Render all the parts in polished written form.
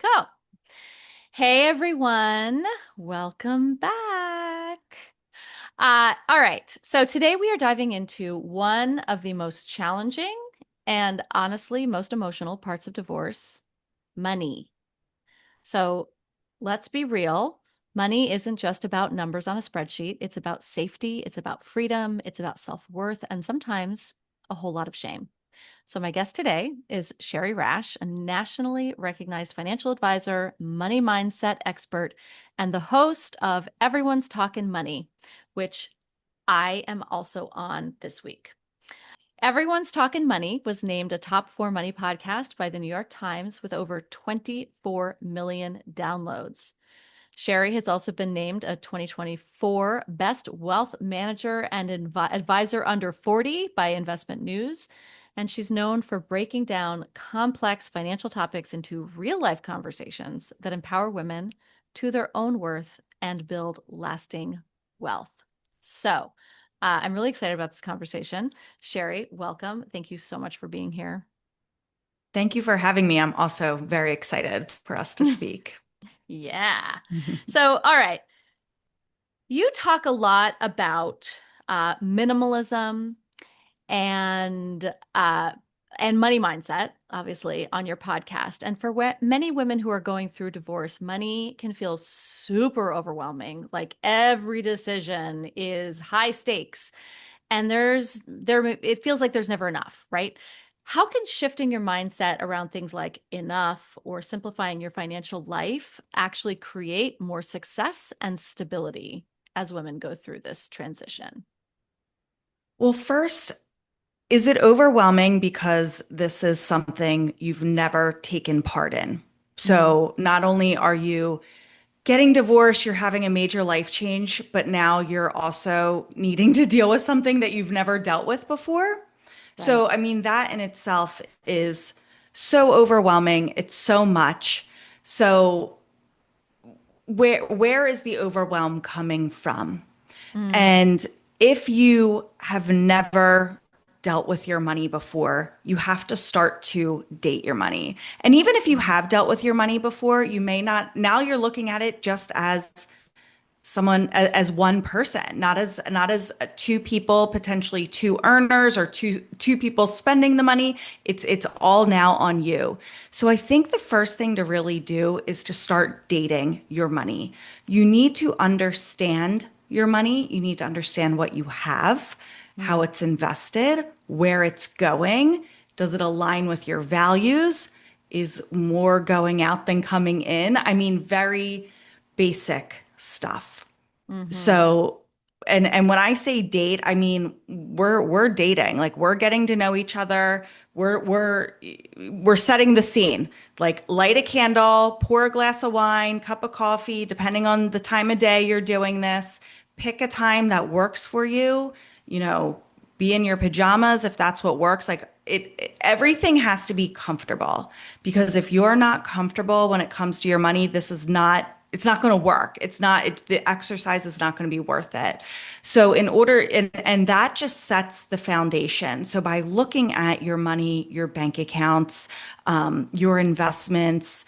Cool. Hey everyone, welcome back. All right, so today we are diving into one of the most challenging and honestly most emotional parts of divorce, money. So let's be real. Money isn't just about numbers on a spreadsheet. It's about safety, it's about freedom, it's about self-worth, and sometimes a whole lot of shame. So, my guest today is Shari Rash, a nationally recognized financial advisor, money mindset expert, and the host of Everyone's Talkin' Money, which I am also on this week. Everyone's Talkin' Money was named a top 4 money podcast by the New York Times with over 24 million downloads. Shari has also been named a 2024 Best Wealth Manager and Advisor Under 40 by Investment News. And she's known for breaking down complex financial topics into real life conversations that empower women to their own worth and build lasting wealth. So I'm really excited about this conversation. Shari, welcome. Thank you so much for being here. Thank you for having me. I'm also very excited for us to speak. Yeah. So, all right. You talk a lot about minimalism and uh, and money mindset, obviously, on your podcast. And for many women who are going through divorce, money can feel super overwhelming. Like every decision is high stakes, and it feels like there's never enough, right? How can shifting your mindset around things like enough or simplifying your financial life actually create more success and stability as women go through this transition? Well, first, is it overwhelming because this is something you've never taken part in? Mm, So, not only are you getting divorced, you're having a major life change, but now you're also needing to deal with something that you've never dealt with before. right. So, I mean, that in itself is so overwhelming. It's so much. So, where is the overwhelm coming from? Mm, And if you have never dealt with your money before, you have to start to date your money. And even if you mm, have dealt with your money before, you may not, now you're looking at it just as someone as one person, not as two people, potentially two earners or two people spending the money. It's all now on you. So I think the first thing to really do is to start dating your money. You need to understand your money. You need to understand what you have, how mm, it's invested, where it's going. Does it align with your values? Is more going out than coming in? I mean, very basic stuff. mm-hmm. So, and when I say date, I mean we're dating. Like we're getting to know each other. We're setting the scene. Like light a candle, pour a glass of wine, cup of coffee, depending on the time of day you're doing this. Pick a time that works for you. You know, be in your pajamas if that's what works. Like everything has to be comfortable because if you're not comfortable when it comes to your money, it's not going to work. The exercise is not going to be worth it. So and that just sets the foundation. So by looking at your money, your bank accounts, your investments,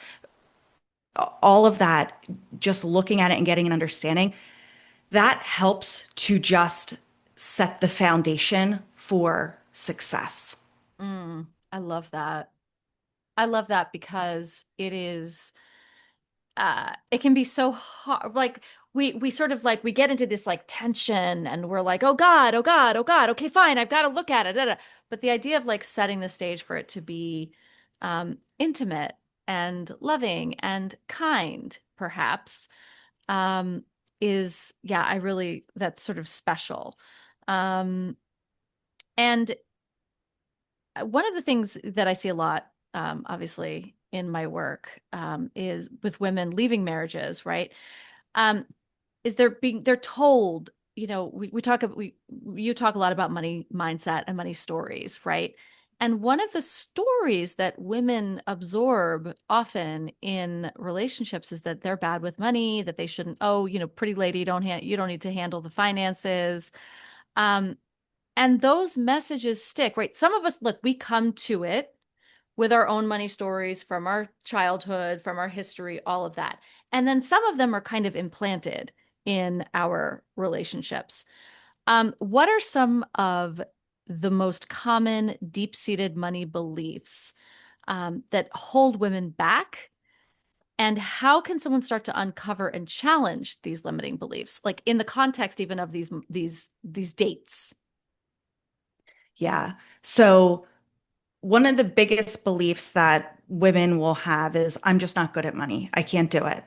all of that, just looking at it and getting an understanding, that helps to just set the foundation for success. I love that. I love that because it can be so hard. Like we sort of like we get into this like tension and we're like, oh God, oh God, oh God, okay, fine, I've got to look at it. Da, da. But the idea of like setting the stage for it to be intimate and loving and kind, perhaps, um, yeah, I really that's sort of special. Um, and one of the things that I see a lot, obviously, in my work, is with women leaving marriages, right? Um, is they're told, you talk a lot about money mindset and money stories, right? And one of the stories that women absorb often in relationships is that they're bad with money, that they shouldn't, oh, pretty lady, you don't need to handle the finances. Um, and those messages stick, right? Some of us, look, we come to it with our own money stories from our childhood, from our history, all of that. And then some of them are kind of implanted in our relationships. What are some of the most common deep-seated money beliefs that hold women back? And how can someone start to uncover and challenge these limiting beliefs, like in the context even of these dates? Yeah. So one of the biggest beliefs that women will have is, I'm just not good at money. I can't do it.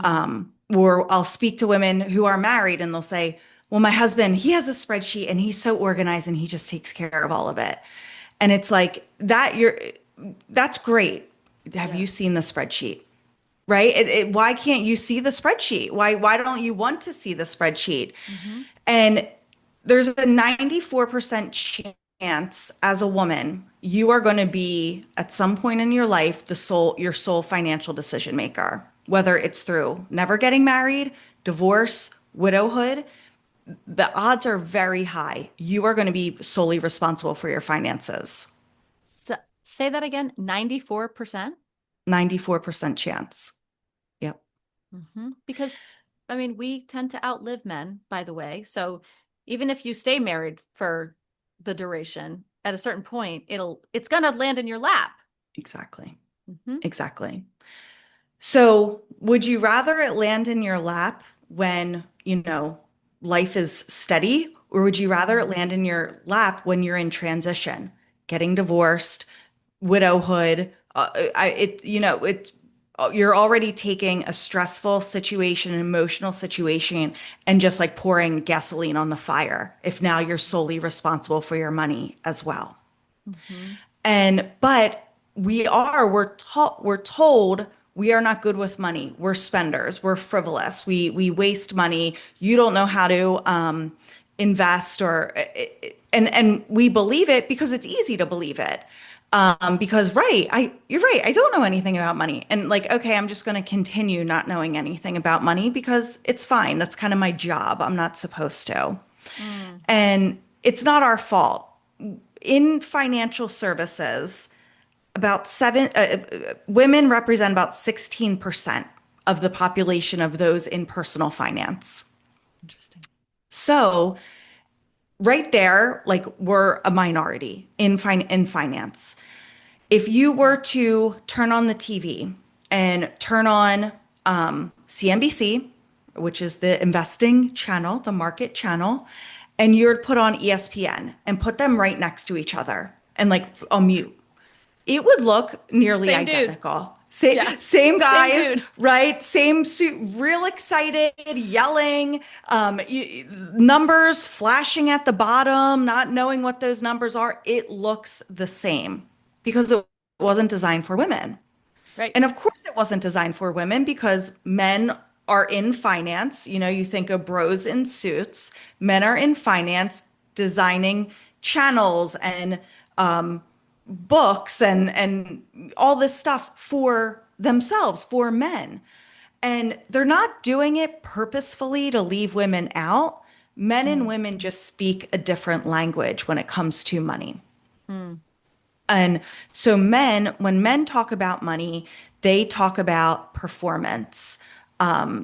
Mm, Or I'll speak to women who are married and they'll say, well, my husband, he has a spreadsheet and he's so organized and he just takes care of all of it. And it's like that, that's great. Have yeah. you seen the spreadsheet? Right? Why can't you see the spreadsheet? Why don't you want to see the spreadsheet? Hmm. And there's a 94% chance as a woman, you are going to be at some point in your life your sole financial decision maker, whether it's through never getting married, divorce, widowhood. The odds are very high. You are going to be solely responsible for your finances. So, say that again, 94%? 94% chance. Yep, Because, I mean, we tend to outlive men, by the way. So even if you stay married for the duration, at a certain point, it's gonna land in your lap. exactly. Hmm. Exactly. So, would you rather it land in your lap when, life is steady, or would you rather it land in your lap when you're in transition, getting divorced, widowhood? You're already taking a stressful situation, an emotional situation, and just like pouring gasoline on the fire if now you're solely responsible for your money as well. Hmm. But we're told we are not good with money. We're spenders. We're frivolous. We waste money. You don't know how to invest and we believe it because it's easy to believe it. Because you're right. I don't know anything about money. And like, okay, I'm just going to continue not knowing anything about money because it's fine. That's kind of my job. I'm not supposed to. Mm. And it's not our fault. In financial services, women represent about 16% of the population of those in personal finance. Interesting. So right there, like we're a minority in finance. If you were Yeah. to turn on the TV and turn on CNBC, which is the investing channel, the market channel, and you would put on ESPN and put them right next to each other and like on mute, it would look nearly Same dude. identical. Yeah. Same Same guys, dude. right? Same suit, real excited, yelling, numbers flashing at the bottom, not knowing what those numbers are. It looks the same because it wasn't designed for women. Right. And of course, it wasn't designed for women because men are in finance. You think of bros in suits. Men are in finance designing channels and books and all this stuff for themselves, for men. And they're not doing it purposefully to leave women out. Men and Mm. women just speak a different language when it comes to money. Mm. And so when men talk about money, they talk about performance.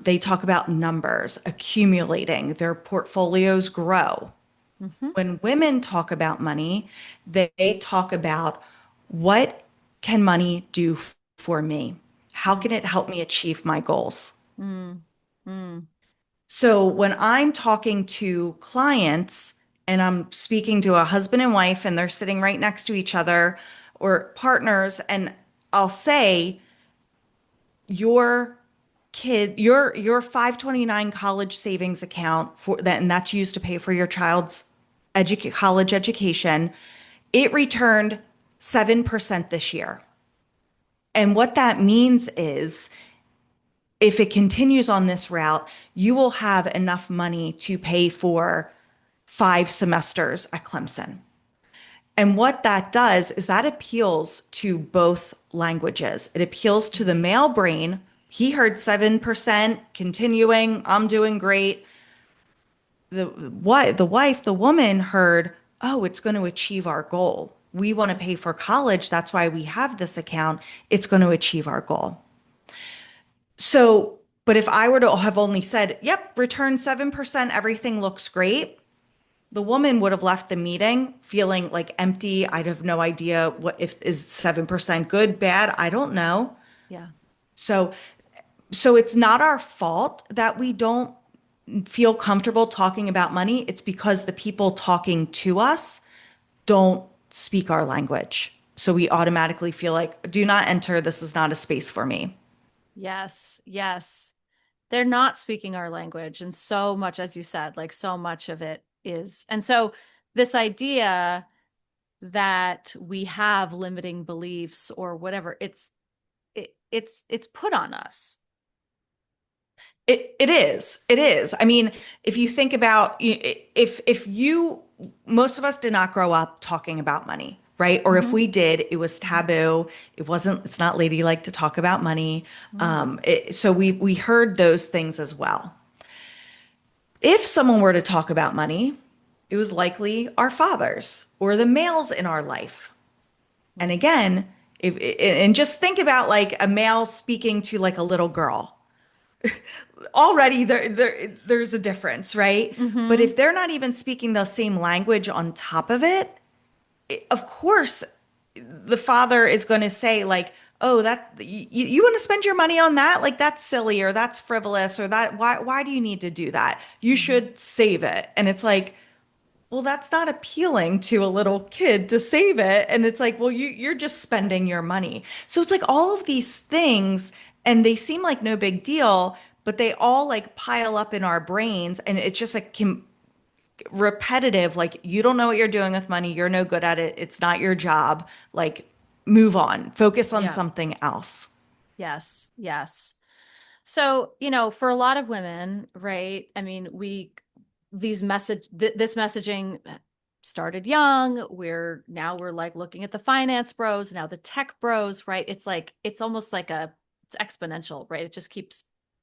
They talk about numbers, accumulating, their portfolios grow. Hmm. When women talk about money, they talk about what can money do for me? How Mm. can it help me achieve my goals? Mm. Mm. So when I'm talking to clients and I'm speaking to a husband and wife and they're sitting right next to each other or partners, and I'll say, your your 529 college savings account for that, and that's used to pay for your child's college education, it returned 7% this year. And what that means is if it continues on this route, you will have enough money to pay for 5 semesters at Clemson. And what that does is that appeals to both languages. It appeals to the male brain. He heard 7%, continuing, I'm doing great. The wife, the woman heard, oh, it's going to achieve our goal. we want to pay for college. That's why we have this account. It's going to achieve our goal. So, but if I were to have only said, yep, return 7%, everything looks great, the woman would have left the meeting feeling like empty. I'd have no idea what if is 7% good, bad, I don't know. Yeah. So it's not our fault that we don't feel comfortable talking about money. It's because the people talking to us don't speak our language. So we automatically feel like, do not enter. This is not a space for me. Yes. Yes. They're not speaking our language. And so much, as you said, like so much of it is. And so this idea that we have limiting beliefs or whatever, it's put on us. It is. It is. I mean, if you think about if you most of us did not grow up talking about money, right? Or if Hmm. we did, it was Hmm. taboo. It's not ladylike to talk about money. Hmm. So we heard those things as well. If someone were to talk about money, it was likely our fathers or the males in our life. And Right. again, if and just think about like a male speaking to like a little girl. Already there's a difference, right? But Hmm. if they're not even speaking the same language on top of it, of course the father is going to say like, "Oh, that you want to spend your money on that? Like that's silly or that's frivolous or that why do you need to do that? You Hmm. should save it." And it's like, well, that's not appealing to a little kid to save it. And it's like, well, you're just spending your money. So it's like all of these things, and they seem like no big deal, but they all like pile up in our brains. And it's just like repetitive, like, you don't know what you're doing with money. You're no good at it. It's not your job. Like, move on, focus on Yeah. something else. Yes. Yes. So, for a lot of women, right? I mean, this messaging started young. We're like looking at the finance bros, now the tech bros, right? It's like, it's almost like it's exponential, right?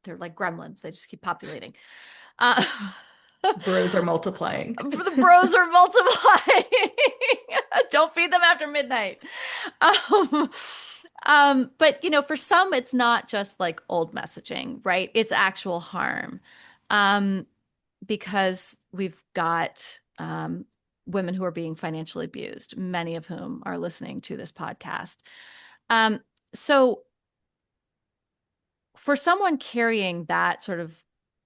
They're like gremlins. They just keep populating. Uh, Bros are multiplying. the bros are multiplying. Don't feed them after midnight. Um, but for some, it's not just like old messaging, right? It's actual harm. Um, because we've got women who are being financially abused, many of whom are listening to this podcast. Um, so for someone carrying that sort of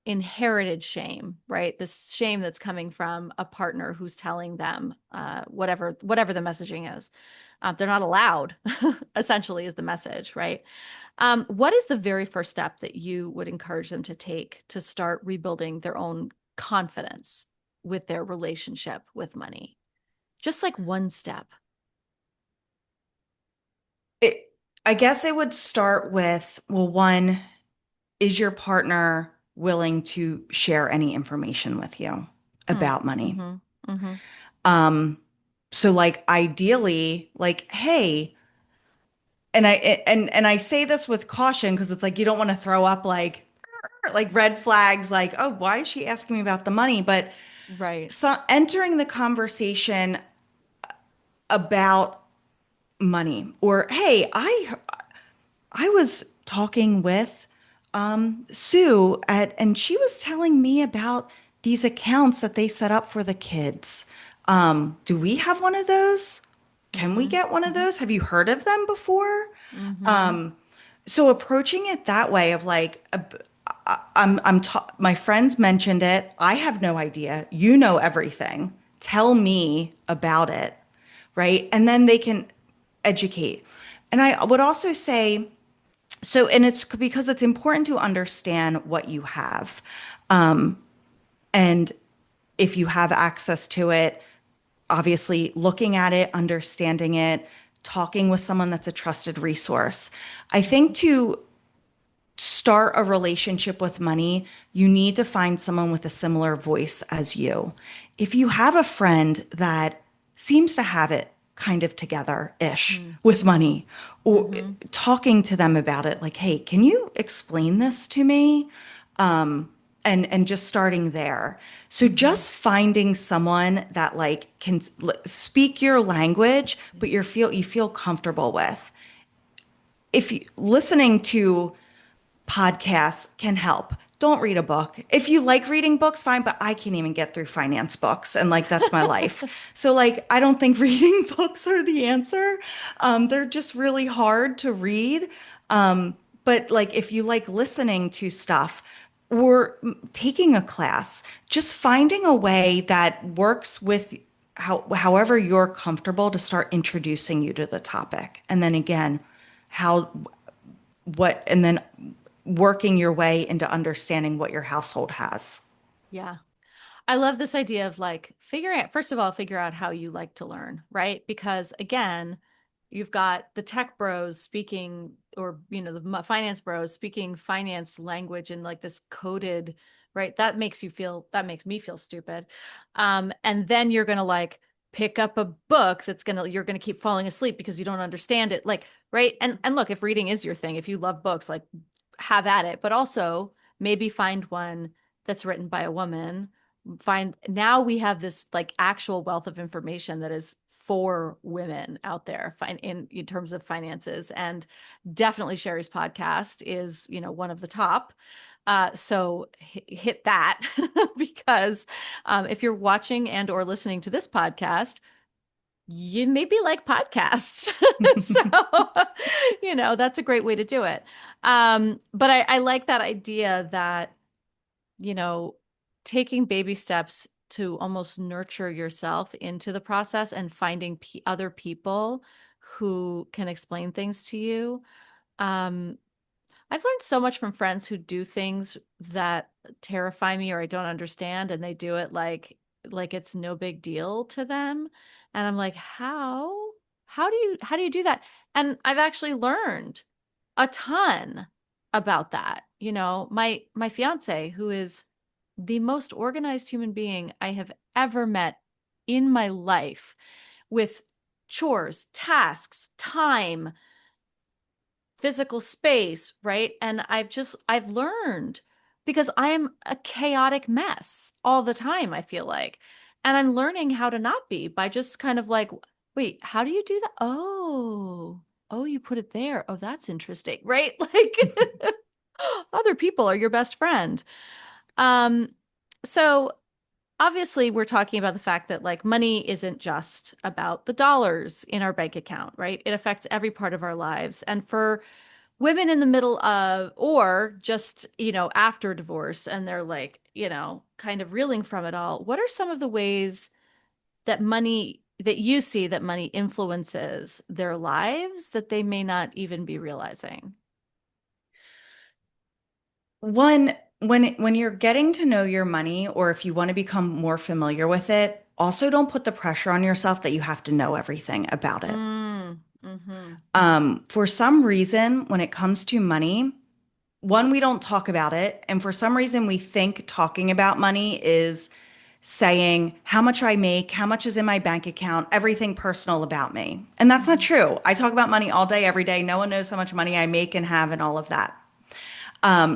inherited shame, right? This shame that's coming from a partner who's telling them whatever the messaging is, they're not allowed. Essentially, is the message, right? What is the very first step that you would encourage them to take to start rebuilding their own confidence with their relationship with money? Just like one step. It, I guess it would start with, well, one, is your partner willing to share any information with you Mm, about money? mm-hmm, mm-hmm. Um, so like ideally, like, hey, and I say this with caution because it's like you don't want to throw up like red flags, like, oh, why is she asking me about the money? But Right. so entering the conversation about money, or hey, I was talking with Sue and she was telling me about these accounts that they set up for the kids. Do we have one of those? Can we Mm-hmm, get one of those? Have you heard of them before? mm-hmm, So approaching it that way of like, my friends mentioned it. I have no idea. You know everything. Tell me about it, right? And then they can educate. And I would also say, so, and it's because it's important to understand what you have. And if you have access to it, obviously looking at it, understanding it, talking with someone that's a trusted resource. I think to start a relationship with money, you need to find someone with a similar voice as you. If you have a friend that seems to have it kind of together-ish with mm-hmm, money, or mm-hmm. talking to them about it, like, hey, can you explain this to me? and just starting there. So Hmm. just finding someone that like can speak your language, but you feel comfortable with. If you listening to podcasts can help. Don't read a book. If you like reading books, fine, but I can't even get through finance books, and like that's my life. So like I don't think reading books are the answer. They're just really hard to read. But like if you like listening to stuff or taking a class, just finding a way that works with however you're comfortable to start introducing you to the topic. And then again, how what and then working your way into understanding what your household has. Yeah. I love this idea of like figuring out, first of all, figure out how you like to learn, right? Because again, you've got the tech bros speaking, or, the finance bros speaking finance language in like this coded, right? That makes me feel stupid. And then you're going to like pick up a book you're going to keep falling asleep because you don't understand it. Like, right. And look, if reading is your thing, if you love books, like have at it, but also maybe find one that's written by a woman. Find Now we have this like actual wealth of information that is for women out there in terms of finances. And definitely Shari's podcast is, one of the top. So hit that because if you're watching and or listening to this podcast, you maybe like podcasts. So, that's a great way to do it. But I like that idea that, you know, taking baby steps to almost nurture yourself into the process and finding other people who can explain things to you. Um, I've learned so much from friends who do things that terrify me or I don't understand, and they do it like it's no big deal to them. And I'm like, how? How do you do that? And I've actually learned a ton about that. My fiance, who is the most organized human being I have ever met in my life, with chores, tasks, time, physical space, right? And I've learned because I am a chaotic mess all the time, I feel like. And I'm learning how to not be by just kind of like, wait, how do you do that? Oh, you put it there. Oh, that's interesting, right? Like other people are your best friend. Um, so obviously we're talking about the fact that like money isn't just about the dollars in our bank account, right? It affects every part of our lives. And for women in the middle of, or just, after divorce, and they're like, kind of reeling from it all, what are some of the ways that you see that money influences their lives that they may not even be realizing? One, when you're getting to know your money, or if you want to become more familiar with it, also don't put the pressure on yourself that you have to know everything about it. Mm-hmm. For some reason, when it comes to money, one, we don't talk about it. And for some reason, we think talking about money is saying how much I make, how much is in my bank account, everything personal about me. And that's not Mm-hmm. true. I talk about money all day, every day. No one knows how much money I make and have and all of that.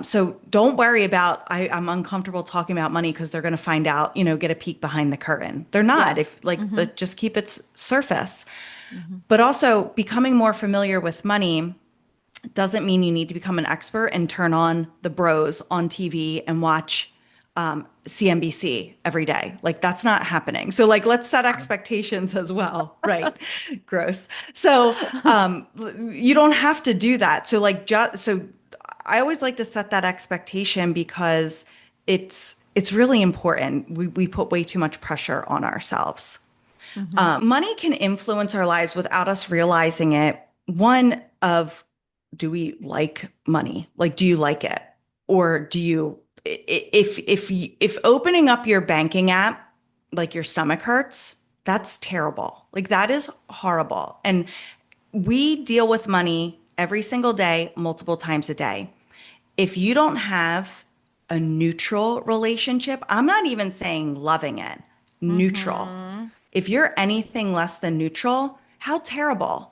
So don't worry about I'm uncomfortable talking about money because they're going to find out, get a peek behind the curtain. They're not. Yeah. If like Mm-hmm. just keep it surface. Mm-hmm. But also becoming more familiar with money doesn't mean you need to become an expert and turn on the bros on TV and watch CNBC every day. Like that's not happening. So like let's set expectations as well, right? Gross. So you don't have to do that. So like just so I always like to set that expectation because it's really important. We put way too much pressure on ourselves. Mm-hmm. Money can influence our lives without us realizing it. One of, do we like money? Like, do you like it? Or do you, if opening up your banking app, like your stomach hurts, that's terrible. Like that is horrible. And we deal with money every single day, multiple times a day. If you don't have a neutral relationship, I'm not even saying loving it, neutral. Mm-hmm. If you're anything less than neutral, how terrible.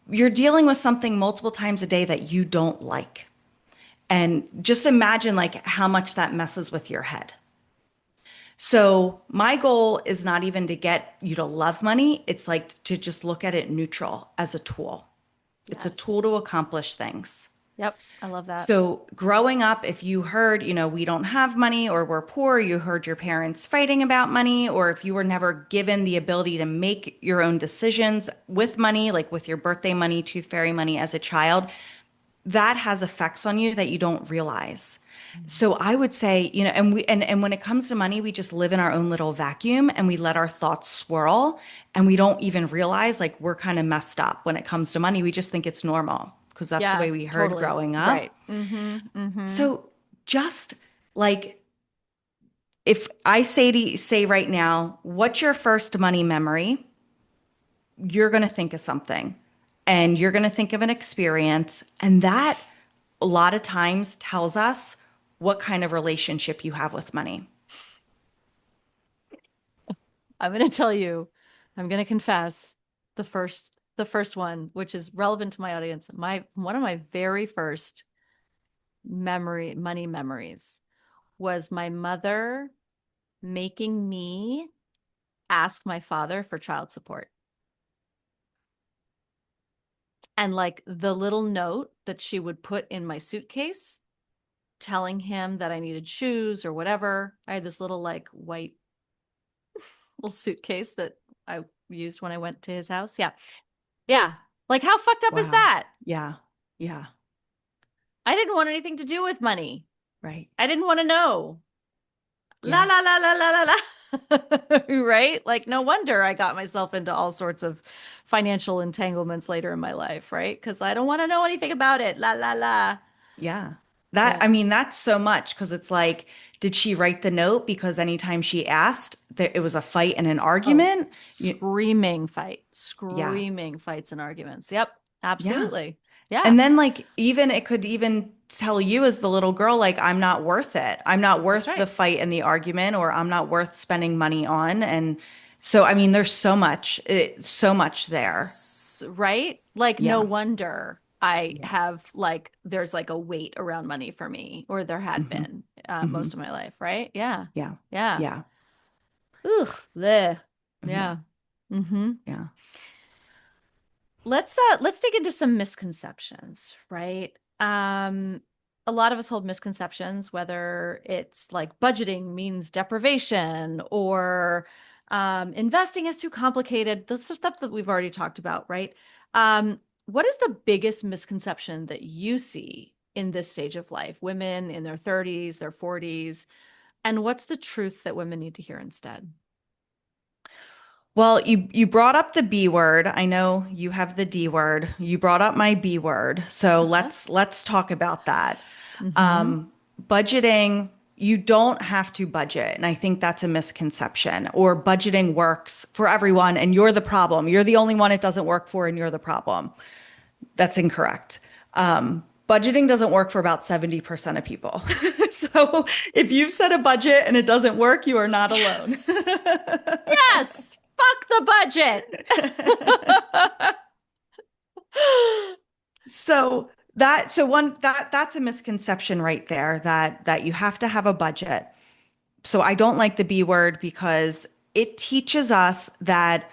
You're dealing with something multiple times a day that you don't like. And just imagine like how much that messes with your head. So my goal is not even to get you to love money. It's like to just look at it neutral as a tool. It's a tool to Yes. accomplish things. Yep. I love that. So growing up, if you heard, we don't have money or we're poor, you heard your parents fighting about money, or if you were never given the ability to make your own decisions with money, like with your birthday money, tooth fairy money as a child, that has effects on you that you don't realize. So I would say, and when it comes to money, we just live in our own little vacuum and we let our thoughts swirl and we don't even realize like we're kind of messed up when it comes to money. We just think it's normal because that's the Yeah, way we heard totally. growing Right. up. Mm-hmm. So just like if I say right now, what's your first money memory? You're going to think of something and you're going to think of an experience. And that a lot of times tells us what kind of relationship you have with money. I'm going to tell you, I'm going to confess the first one, which is relevant to my audience. One of my very first money memories was my mother making me ask my father for child support. And like the little note that she would put in my suitcase telling him that I needed shoes or whatever. I had this little like white little suitcase that I used when I went to his house. Yeah. Yeah. Like how fucked up is Wow. that? Yeah. Yeah. I didn't want anything to do with money. Right. I didn't want to know. La Yeah. la la la la la la. Right? Like no wonder I got myself into all sorts of financial entanglements later in my life, right? Because I don't want to know anything about it. La la la. Yeah. Yeah. I mean, that's so much because it's like, did she write the note because anytime she asked, that it was a fight and an Oh, argument? Yeah. screaming fights and arguments. Yep, Yeah. absolutely. Yeah, And then like even it could even tell you as the little girl, like, I'm not worth it. I'm not that's worth the right. fight and the argument, or I'm not worth spending money on. And so I mean, there's so much there. Right? Like, no Yeah. wonder I Yeah. have like, there's like a weight around money for me, or there had Hmm. been Hmm. most of my life, right? Yeah. Yeah. Yeah. Yeah. Ugh. Bleh. Yeah. Yeah. Mm-hmm. Yeah. Let's dig into some misconceptions, right? A lot of us hold misconceptions, whether it's like budgeting means deprivation or investing is too complicated. This is stuff that we've already talked about, right? What is the biggest misconception that you see in this stage of life, women in their 30s, their 40s, and what's the truth that women need to hear instead? Well, you brought up the B word. I know you have the D word. You brought up my B word. So Uh-huh. let's talk about that. Mm-hmm. Um, Budgeting, you don't have to budget, and I think that's a misconception. Or budgeting works for everyone, and you're the problem. You're the only one it doesn't work for, and you're the problem. That's incorrect. Budgeting doesn't work for about 70% of people. So if you've set a budget and it doesn't work, you are not alone. Yes. Yes. Fuck the budget. So that's a misconception right there that you have to have a budget. So I don't like the B word because it teaches us that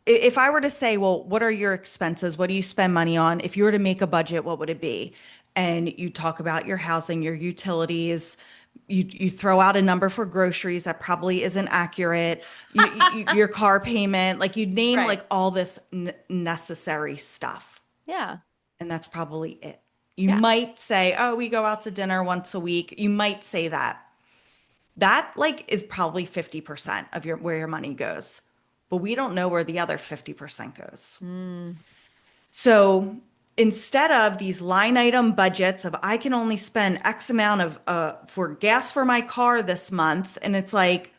if I were to say, well, what are your expenses? What do you spend money on? If you were to make a budget, what would it be? And you talk about your housing, your utilities, you throw out a number for groceries that probably isn't accurate, your car payment, like you name Right. like all this necessary stuff. Yeah. And that's probably it. You Yeah. might say, oh, we go out to dinner once a week. You might say that. That like is probably 50% of your where your money goes. But we don't know where the other 50% goes. Mm. So instead of these line item budgets of I can only spend X amount of for gas for my car this month, and it's like,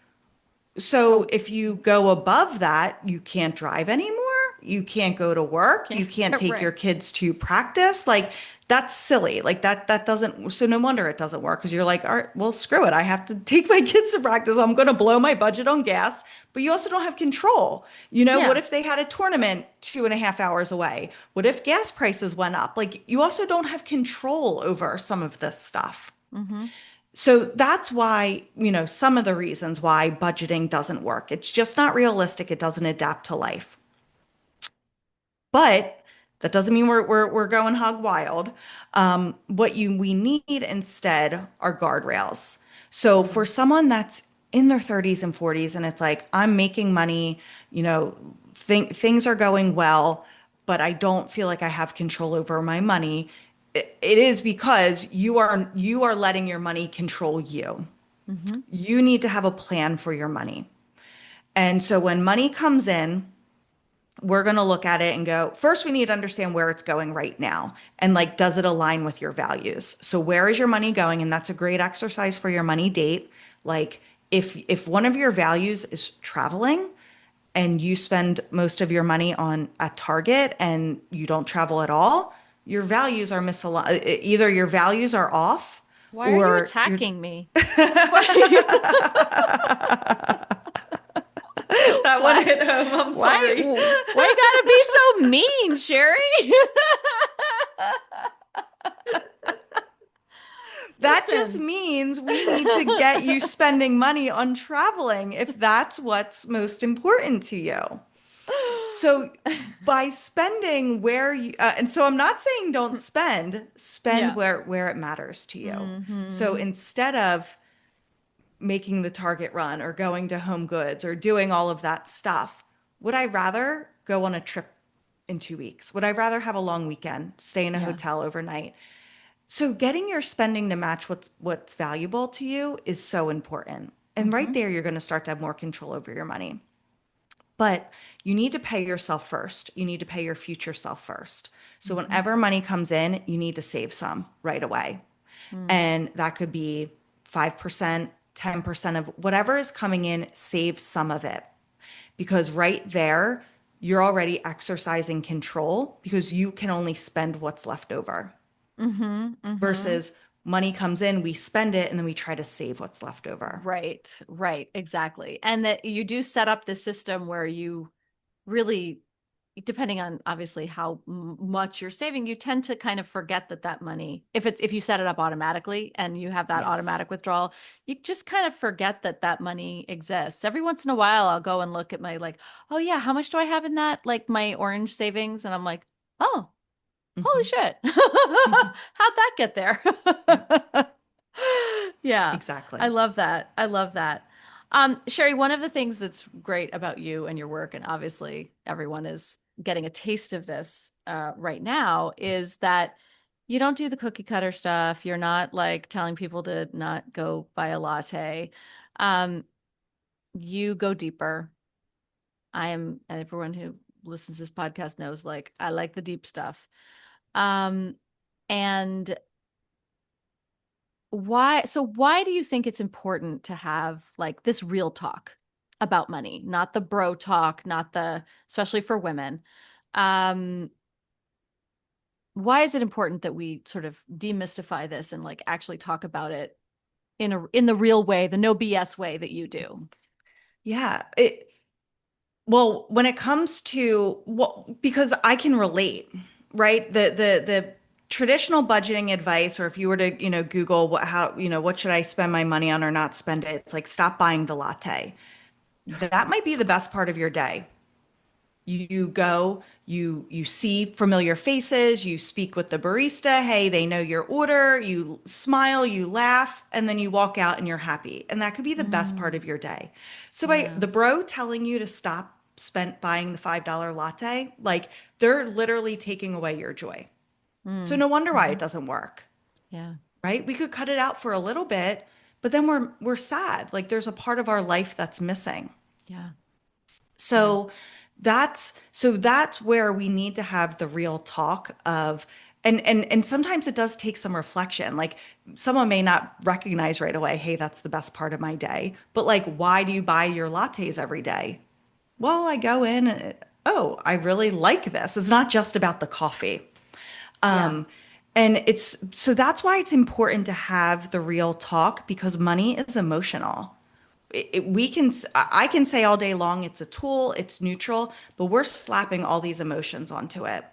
so Oh, if you go above that, you can't drive anymore. You can't go to work. okay. You can't take your Right. kids to practice. Like That's silly. Like that doesn't, so no wonder it doesn't work because you're like, all right, well, screw it. I have to take my kids to practice. I'm going to blow my budget on gas, but you also don't have control. What Yeah. if they had a tournament 2.5 hours away? What if gas prices went up? Like you also don't have control over some of this stuff. Mm-hmm. So that's why, some of the reasons why budgeting doesn't work. It's just not realistic. It doesn't adapt to life. But that doesn't mean we're going hog wild. We need instead are guardrails. So for Mm. someone that's in their 30s and 40s and it's like I'm making money, things are going well, but I don't feel like I have control over my money. It is because you are letting your money control you. Mm-hmm. You need to have a plan for your money. And so when money comes in, we're going to look at it and go, first, we need to understand where it's going right now. And like, does it align with your values? So where is your money going? And that's a great exercise for your money date. Like if one of your values is traveling and you spend most of your money on a Target and you don't travel at all, your values are misaligned. Either your values are off Why are you or you're attacking me? Why? that one Why? hit home. I'm Why? sorry. Why you gotta be so mean, Sherry? That just Listen. means we need to get you spending money on traveling if that's what's most important to you. So by spending and so I'm not saying don't spend Yeah. where it matters to you. So Hmm. instead of making the Target run or going to Home Goods or doing all of that stuff, would I rather go on a trip in 2 weeks? Would I rather have a long weekend, stay in a Yeah. hotel overnight? So getting your spending to match what's valuable to you is so important. And right Hmm. there, you're going to start to have more control over your money. But you need to pay yourself first. You need to pay your future self first. So Hmm. whenever money comes in, you need to save some right away. Mm. And that could be 5%, 10% of whatever is coming in, save some of it. Because right there, you're already exercising control because you can only spend what's left over Hmm. Hmm. versus money comes in, we spend it, and then we try to save what's left over. Right, right, exactly. And that you do set up the system where you really, depending on obviously how much you're saving, you tend to kind of forget that that money, if you set it up automatically and you have that Yes. automatic withdrawal, you just kind of forget that that money exists. Every once in a while, I'll go and look at my like, oh yeah, how much do I have in that? Like my orange savings, and I'm like, oh, holy Hmm. shit. How'd that get there? Yep, Yeah, I exactly. love that. I love that. Sherry, one of the things that's great about you and your work, and obviously everyone is getting a taste of this right now, is that you don't do the cookie cutter stuff. You're not like telling people to not go buy a latte. Um, you go deeper. And everyone who listens to this podcast knows, like, I like the deep stuff. Um, and why do you think it's important to have like this real talk about money, not the bro talk, not the, especially for women? Um, why is it important that we sort of demystify this and like actually talk about it in the real way, the no BS way that you do? Yeah. Well, when it comes to because I can relate, right? The traditional budgeting advice, or if you were to, Google what should I spend my money on or not spend it, it's like stop buying the latte. That might be the best part of your day. You go, you see familiar faces, you speak with the barista, hey, they know your order, you smile, you laugh, and then you walk out and you're happy. And that could be the best part Mm, of your day. So by yeah. the bro telling you to stop spent buying the $5 latte, like they're literally taking away your joy. So Mm, no wonder why it hmm. doesn't work, Yeah. right? We could cut it out for a little bit, but then we're sad. Like there's a part of our life that's missing. Yeah. Yeah. So that's where we need to have the real talk of and sometimes it does take some reflection. Like someone may not recognize right away, hey, that's the best part of my day. But like, why do you buy your lattes every day? Well, I go in and oh, I really like this. It's not just about the coffee. Yeah. And it's so that's why it's important to have the real talk because money is emotional. We can, I can say all day long it's a tool, it's neutral, but we're slapping all these emotions onto it.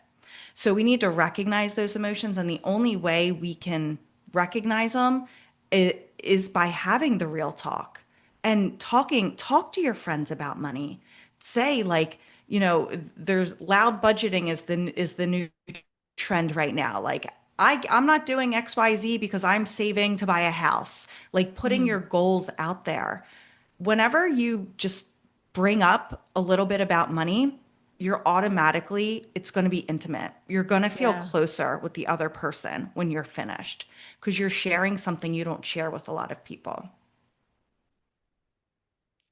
So we need to recognize those emotions. And the only way we can recognize them is by having the real talk and talk to your friends about money. Say like, there's loud budgeting is the new trend right now. Like I'm not doing XYZ because I'm saving to buy a house. Like putting Mm, your goals out there. Whenever you just bring up a little bit about money, it's going to be intimate. You're going to feel yeah. closer with the other person when you're finished because you're sharing something you don't share with a lot of people.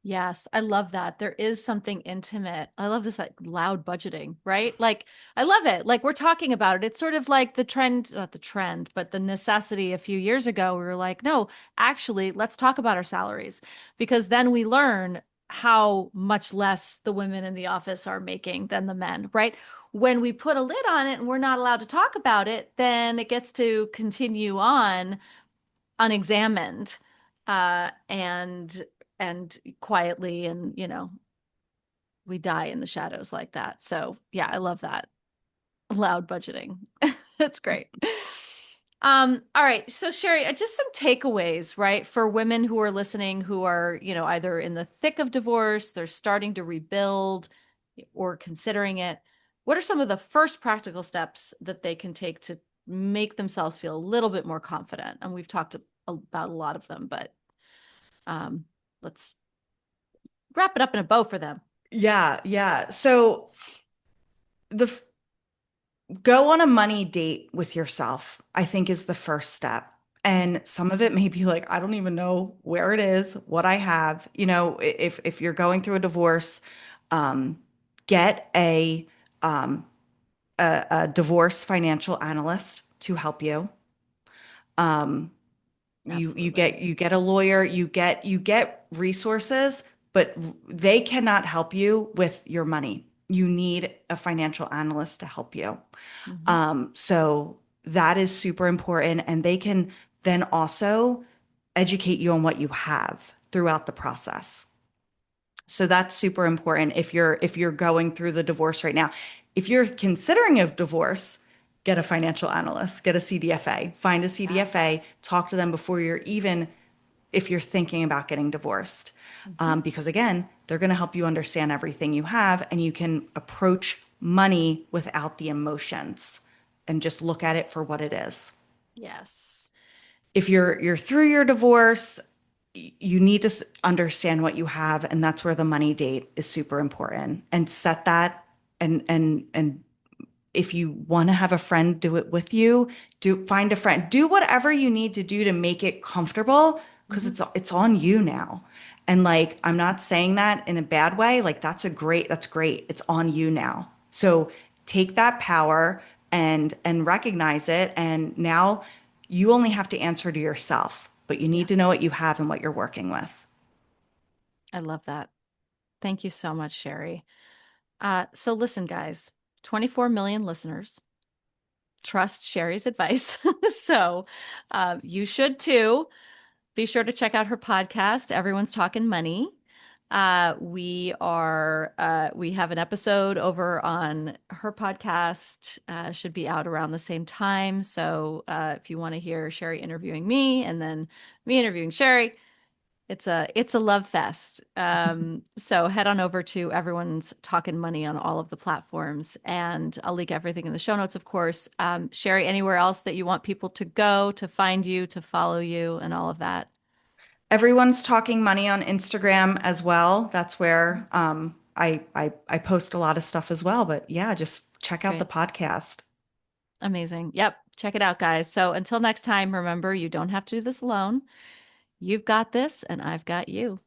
Yes, I love that. There is something intimate. I love this like loud budgeting, right? Like I love it. Like we're talking about it. It's sort of like the trend, not the trend, but the necessity a few years ago. We were like, no, actually, let's talk about our salaries because then we learn how much less the women in the office are making than the men, right? When we put a lid on it and we're not allowed to talk about it, then it gets to continue on unexamined and quietly and we die in the shadows like that. So yeah, I love that. Loud budgeting. That's great. All right. So Shari, just some takeaways, right? For women who are listening who are, either in the thick of divorce, they're starting to rebuild or considering it. What are some of the first practical steps that they can take to make themselves feel a little bit more confident? And we've talked about a lot of them, but um, let's wrap it up in a bow for them. Yeah, yeah. So the go on a money date with yourself, I think is the first step. And some of it may be like, I don't even know where it is, what I have. If you're going through a divorce, um, get um, a divorce financial analyst to help you. Um, Absolutely. you get a lawyer, you get resources, but they cannot help you with your money. You need a financial analyst to help you. Hmm. So that is super important, and they can then also educate you on what you have throughout the process. So that's super important if you're going through the divorce right now. If you're considering a divorce, get a financial analyst, get a CDFA, find a CDFA, Yes. talk to them before you're even if you're thinking about getting divorced. Hmm. Because again, they're going to help you understand everything you have and you can approach money without the emotions and just look at it for what it is. Yes. If you're through your divorce, you need to understand what you have, and that's where the money date is super important. And set that, and if you want to have a friend do it with you, do find a friend. Do whatever you need to do to make it comfortable because Hmm. it's on you now. And like I'm not saying that in a bad way. Like that's great. It's on you now. So take that power and recognize it. And now you only have to answer to yourself, but you Yeah. need to know what you have and what you're working with. I love that. Thank you so much, Shari. So listen, guys, 24 million listeners trust Shari's advice. So you should too. Be sure to check out her podcast, Everyone's Talking Money. We have an episode over on her podcast, should be out around the same time. So if you want to hear Shari interviewing me and then me interviewing Shari, it's a love fest. So head on over to Everyone's Talking Money on all of the platforms, and I'll link everything in the show notes, of course. Shari, anywhere else that you want people to go to find you, to follow you, and all of that? Everyone's talking money on Instagram as well. That's where I post a lot of stuff as well. But yeah, just check out the Great. podcast. Amazing. Yep. Check it out, guys. So until next time, remember, you don't have to do this alone. You've got this, and I've got you.